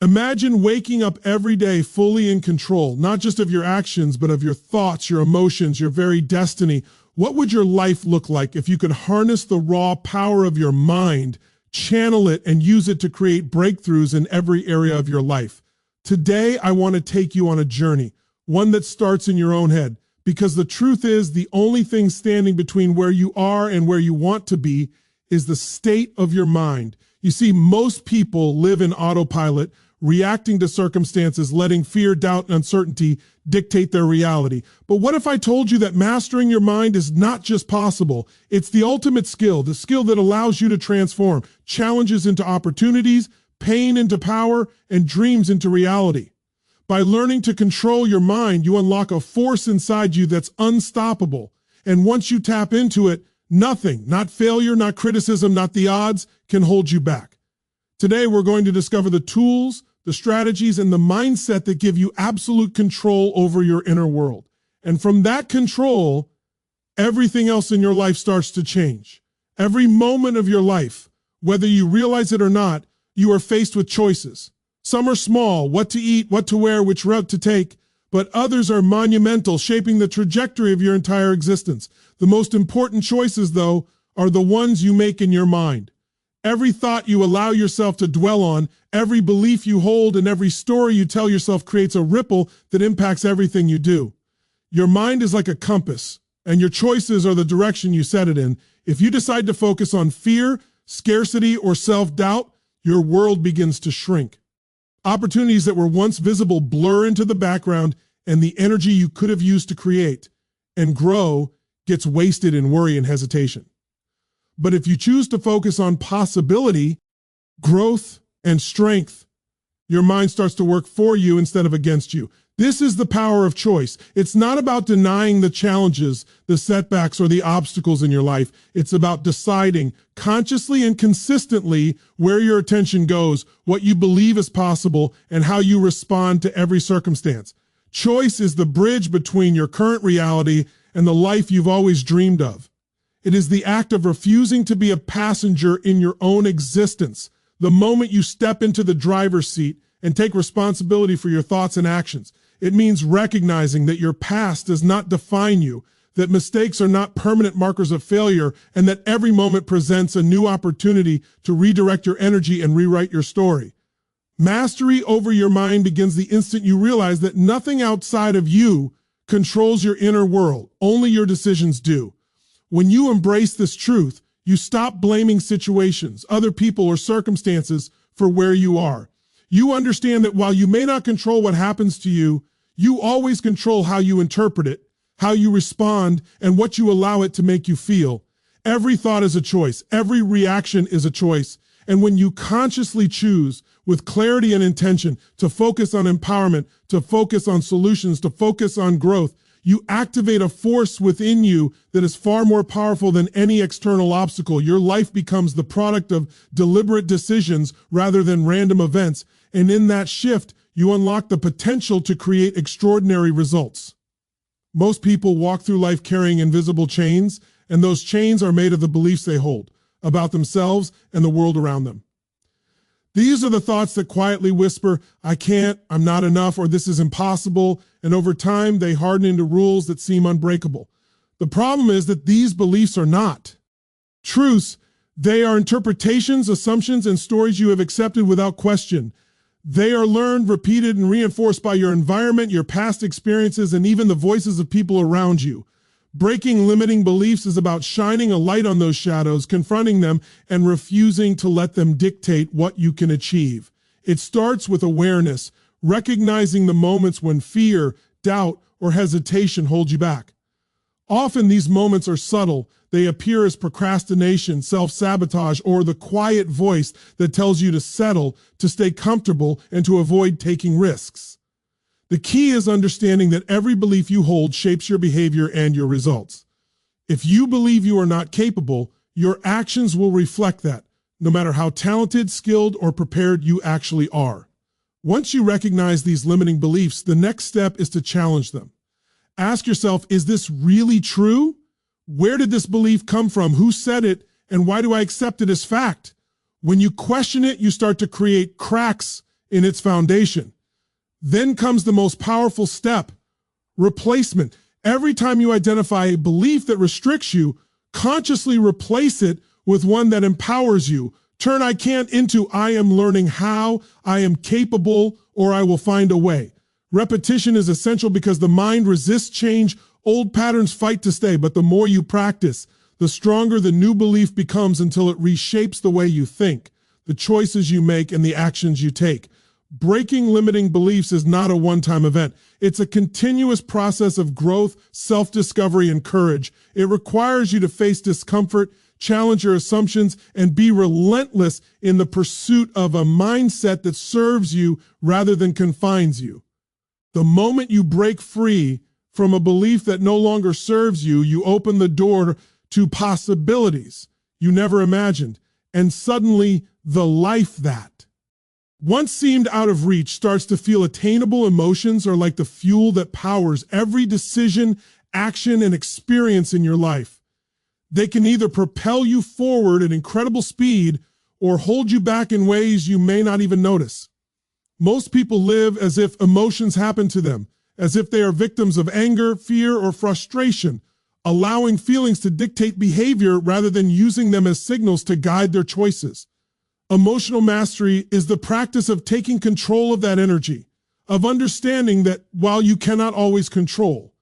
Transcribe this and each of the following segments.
Imagine waking up every day fully in control, not just of your actions, but of your thoughts, your emotions, your very destiny. What would your life look like if you could harness the raw power of your mind, channel it, and use it to create breakthroughs in every area of your life? Today, I want to take you on a journey, one that starts in your own head, because the truth is the only thing standing between where you are and where you want to be is the state of your mind. You see, most people live in autopilot, reacting to circumstances, letting fear, doubt, and uncertainty dictate their reality. But what if I told you that mastering your mind is not just possible? It's the ultimate skill, the skill that allows you to transform challenges into opportunities, pain into power, and dreams into reality. By learning to control your mind, you unlock a force inside you that's unstoppable. And once you tap into it, nothing, not failure, not criticism, not the odds, can hold you back. Today, we're going to discover the tools, the strategies, and the mindset that give you absolute control over your inner world. And from that control, everything else in your life starts to change. Every moment of your life, whether you realize it or not, you are faced with choices. Some are small, what to eat, what to wear, which route to take, but others are monumental, shaping the trajectory of your entire existence. The most important choices, though, are the ones you make in your mind. Every thought you allow yourself to dwell on, every belief you hold, and every story you tell yourself creates a ripple that impacts everything you do. Your mind is like a compass, and your choices are the direction you set it in. If you decide to focus on fear, scarcity, or self-doubt, your world begins to shrink. Opportunities that were once visible blur into the background, and the energy you could have used to create and grow gets wasted in worry and hesitation. But if you choose to focus on possibility, growth, and strength, your mind starts to work for you instead of against you. This is the power of choice. It's not about denying the challenges, the setbacks, or the obstacles in your life. It's about deciding consciously and consistently where your attention goes, what you believe is possible, and how you respond to every circumstance. Choice is the bridge between your current reality and the life you've always dreamed of. It is the act of refusing to be a passenger in your own existence. The moment you step into the driver's seat and take responsibility for your thoughts and actions, it means recognizing that your past does not define you, that mistakes are not permanent markers of failure, and that every moment presents a new opportunity to redirect your energy and rewrite your story. Mastery over your mind begins the instant you realize that nothing outside of you controls your inner world. Only your decisions do. When you embrace this truth, you stop blaming situations, other people, or circumstances for where you are. You understand that while you may not control what happens to you, you always control how you interpret it, how you respond, and what you allow it to make you feel. Every thought is a choice. Every reaction is a choice. And when you consciously choose with clarity and intention to focus on empowerment, to focus on solutions, to focus on growth, you activate a force within you that is far more powerful than any external obstacle. Your life becomes the product of deliberate decisions rather than random events. And in that shift, you unlock the potential to create extraordinary results. Most people walk through life carrying invisible chains, and those chains are made of the beliefs they hold about themselves and the world around them. These are the thoughts that quietly whisper, I can't, I'm not enough, or this is impossible, and over time they harden into rules that seem unbreakable. The problem is that these beliefs are not truths. They are interpretations, assumptions, and stories you have accepted without question. They are learned, repeated, and reinforced by your environment, your past experiences, and even the voices of people around you. Breaking limiting beliefs is about shining a light on those shadows, confronting them, and refusing to let them dictate what you can achieve. It starts with awareness, recognizing the moments when fear, doubt, or hesitation hold you back. Often these moments are subtle. They appear as procrastination, self-sabotage, or the quiet voice that tells you to settle, to stay comfortable, and to avoid taking risks. The key is understanding that every belief you hold shapes your behavior and your results. If you believe you are not capable, your actions will reflect that, no matter how talented, skilled, or prepared you actually are. Once you recognize these limiting beliefs, the next step is to challenge them. Ask yourself, is this really true? Where did this belief come from? Who said it? And why do I accept it as fact? When you question it, you start to create cracks in its foundation. Then comes the most powerful step, replacement. Every time you identify a belief that restricts you, consciously replace it with one that empowers you. Turn I can't into I am learning how, I am capable, or I will find a way. Repetition is essential because the mind resists change. Old patterns fight to stay, but the more you practice, the stronger the new belief becomes until it reshapes the way you think, the choices you make, and the actions you take. Breaking limiting beliefs is not a one-time event. It's a continuous process of growth, self-discovery, and courage. It requires you to face discomfort, challenge your assumptions, and be relentless in the pursuit of a mindset that serves you rather than confines you. The moment you break free from a belief that no longer serves you, you open the door to possibilities you never imagined, and suddenly the life that once seemed out of reach starts to feel attainable. Emotions are like the fuel that powers every decision, action, and experience in your life. They can either propel you forward at incredible speed or hold you back in ways you may not even notice. Most people live as if emotions happen to them, as if they are victims of anger, fear, or frustration, allowing feelings to dictate behavior rather than using them as signals to guide their choices. Emotional mastery is the practice of taking control of that energy, of understanding that while you cannot always control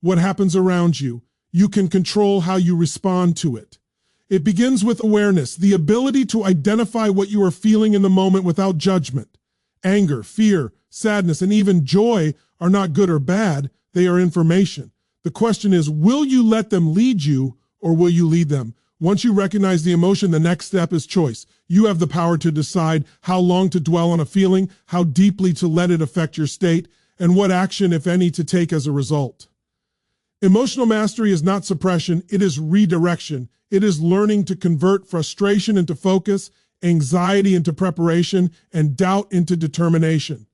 what happens around you, you can control how you respond to it. It begins with awareness, the ability to identify what you are feeling in the moment without judgment. Anger, fear, sadness, and even joy are not good or bad. They are information. The question is, will you let them lead you or will you lead them? Once you recognize the emotion, the next step is choice. You have the power to decide how long to dwell on a feeling, how deeply to let it affect your state, and what action, if any, to take as a result. Emotional mastery is not suppression, it is redirection. It is learning to convert frustration into focus, anxiety into preparation, and doubt into determination.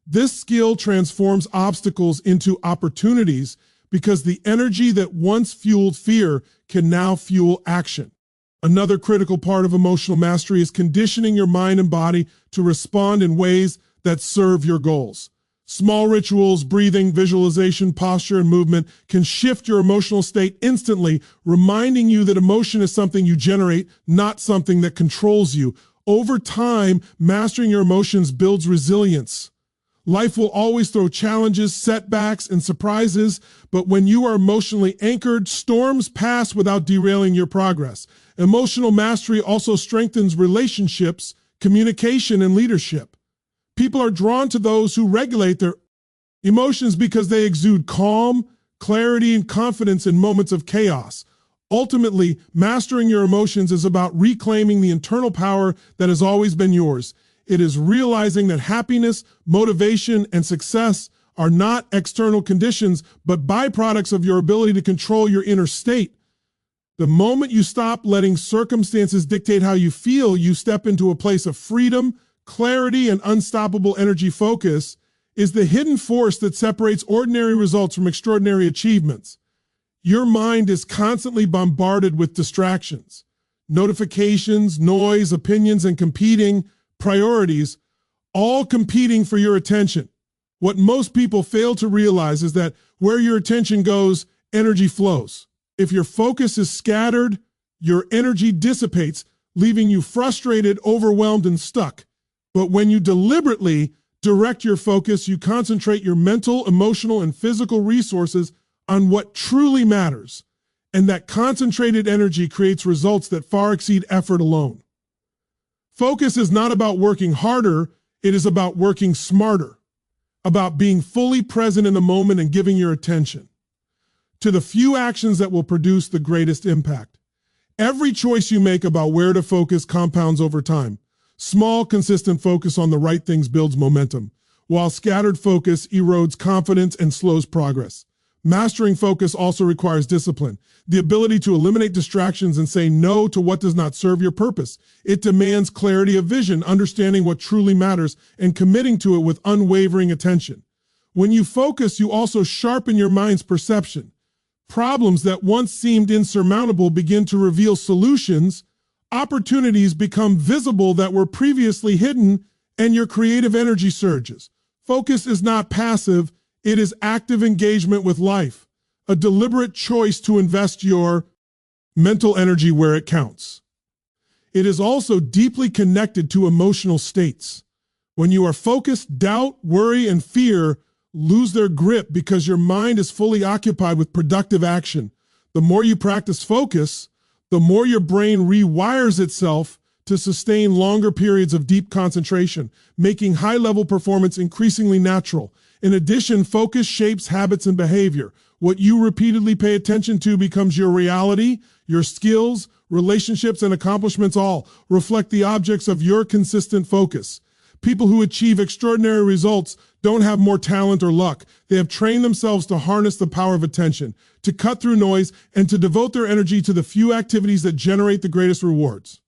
This skill transforms obstacles into opportunities because the energy that once fueled fear can now fuel action. Another critical part of emotional mastery is conditioning your mind and body to respond in ways that serve your goals. Small rituals, breathing, visualization, posture, and movement can shift your emotional state instantly, reminding you that emotion is something you generate, not something that controls you. Over time, mastering your emotions builds resilience. Life will always throw challenges, setbacks, and surprises, but when you are emotionally anchored, storms pass without derailing your progress. Emotional mastery also strengthens relationships, communication, and leadership. People are drawn to those who regulate their emotions because they exude calm, clarity, and confidence in moments of chaos. Ultimately, mastering your emotions is about reclaiming the internal power that has always been yours. It is realizing that happiness, motivation, and success are not external conditions, but byproducts of your ability to control your inner state. The moment you stop letting circumstances dictate how you feel, you step into a place of freedom, clarity, and unstoppable energy. Focus is the hidden force that separates ordinary results from extraordinary achievements. Your mind is constantly bombarded with distractions, notifications, noise, opinions, and competing priorities, all competing for your attention. What most people fail to realize is that where your attention goes, energy flows. If your focus is scattered, your energy dissipates, leaving you frustrated, overwhelmed, and stuck. But when you deliberately direct your focus, you concentrate your mental, emotional, and physical resources on what truly matters. And that concentrated energy creates results that far exceed effort alone. Focus is not about working harder, it is about working smarter, about being fully present in the moment and giving your attention to the few actions that will produce the greatest impact. Every choice you make about where to focus compounds over time. Small, consistent focus on the right things builds momentum, while scattered focus erodes confidence and slows progress. Mastering focus also requires discipline, the ability to eliminate distractions and say no to what does not serve your purpose. It demands clarity of vision, understanding what truly matters, and committing to it with unwavering attention. When you focus, you also sharpen your mind's perception. Problems that once seemed insurmountable begin to reveal solutions. Opportunities become visible that were previously hidden, and your creative energy surges. Focus is not passive, it is active engagement with life, a deliberate choice to invest your mental energy where it counts. It is also deeply connected to emotional states. When you are focused, doubt, worry, and fear lose their grip because your mind is fully occupied with productive action. The more you practice focus, the more your brain rewires itself to sustain longer periods of deep concentration, making high-level performance increasingly natural. In addition, focus shapes habits and behavior. What you repeatedly pay attention to becomes your reality. Your skills, relationships, and accomplishments all reflect the objects of your consistent focus. People who achieve extraordinary results don't have more talent or luck. They have trained themselves to harness the power of attention, to cut through noise, and to devote their energy to the few activities that generate the greatest rewards.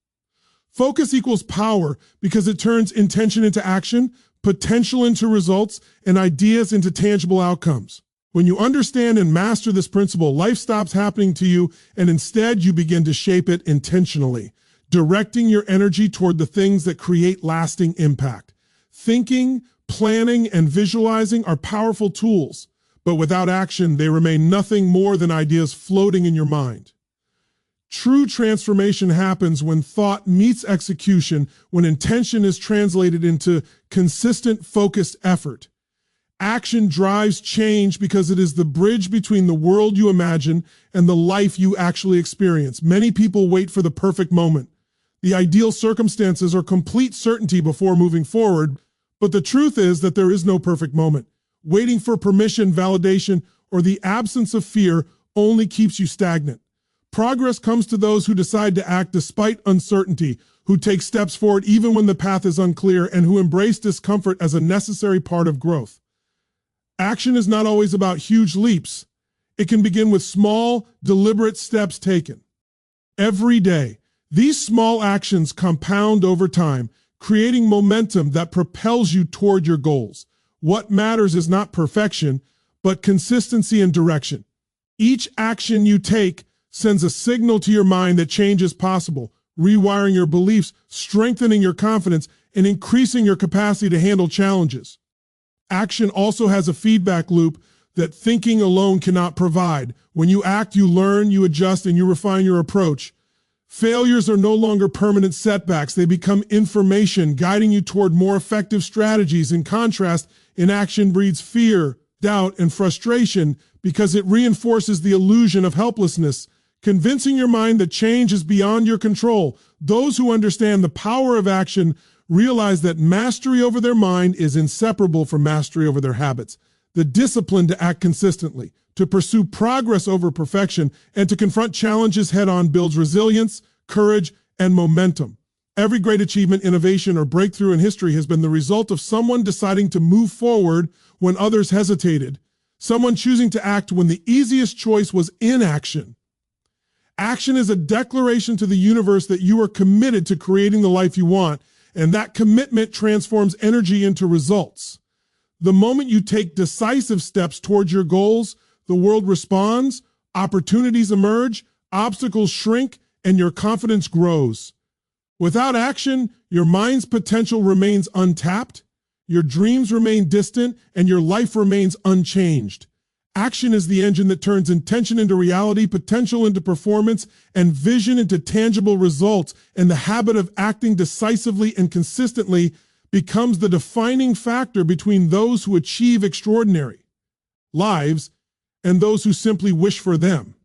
Focus equals power because it turns intention into action, potential into results, and ideas into tangible outcomes. When you understand and master this principle, life stops happening to you, and instead you begin to shape it intentionally, directing your energy toward the things that create lasting impact. Thinking, planning, and visualizing are powerful tools, but without action, they remain nothing more than ideas floating in your mind. True transformation happens when thought meets execution, when intention is translated into consistent, focused effort. Action drives change because it is the bridge between the world you imagine and the life you actually experience. Many people wait for the perfect moment, the ideal circumstances, or complete certainty before moving forward, but the truth is that there is no perfect moment. Waiting for permission, validation, or the absence of fear only keeps you stagnant. Progress comes to those who decide to act despite uncertainty, who take steps forward even when the path is unclear, and who embrace discomfort as a necessary part of growth. Action is not always about huge leaps. It can begin with small, deliberate steps taken. Every day, these small actions compound over time, creating momentum that propels you toward your goals. What matters is not perfection, but consistency and direction. Each action you take sends a signal to your mind that change is possible, rewiring your beliefs, strengthening your confidence, and increasing your capacity to handle challenges. Action also has a feedback loop that thinking alone cannot provide. When you act, you learn, you adjust, and you refine your approach. Failures are no longer permanent setbacks. They become information, guiding you toward more effective strategies. In contrast, inaction breeds fear, doubt, and frustration because it reinforces the illusion of helplessness, convincing your mind that change is beyond your control. Those who understand the power of action realize that mastery over their mind is inseparable from mastery over their habits. The discipline to act consistently, to pursue progress over perfection, and to confront challenges head-on builds resilience, courage, and momentum. Every great achievement, innovation, or breakthrough in history has been the result of someone deciding to move forward when others hesitated, someone choosing to act when the easiest choice was inaction. Action is a declaration to the universe that you are committed to creating the life you want, and that commitment transforms energy into results. The moment you take decisive steps towards your goals, the world responds, opportunities emerge, obstacles shrink, and your confidence grows. Without action, your mind's potential remains untapped, your dreams remain distant, and your life remains unchanged. Action is the engine that turns intention into reality, potential into performance, and vision into tangible results. And the habit of acting decisively and consistently becomes the defining factor between those who achieve extraordinary lives and those who simply wish for them.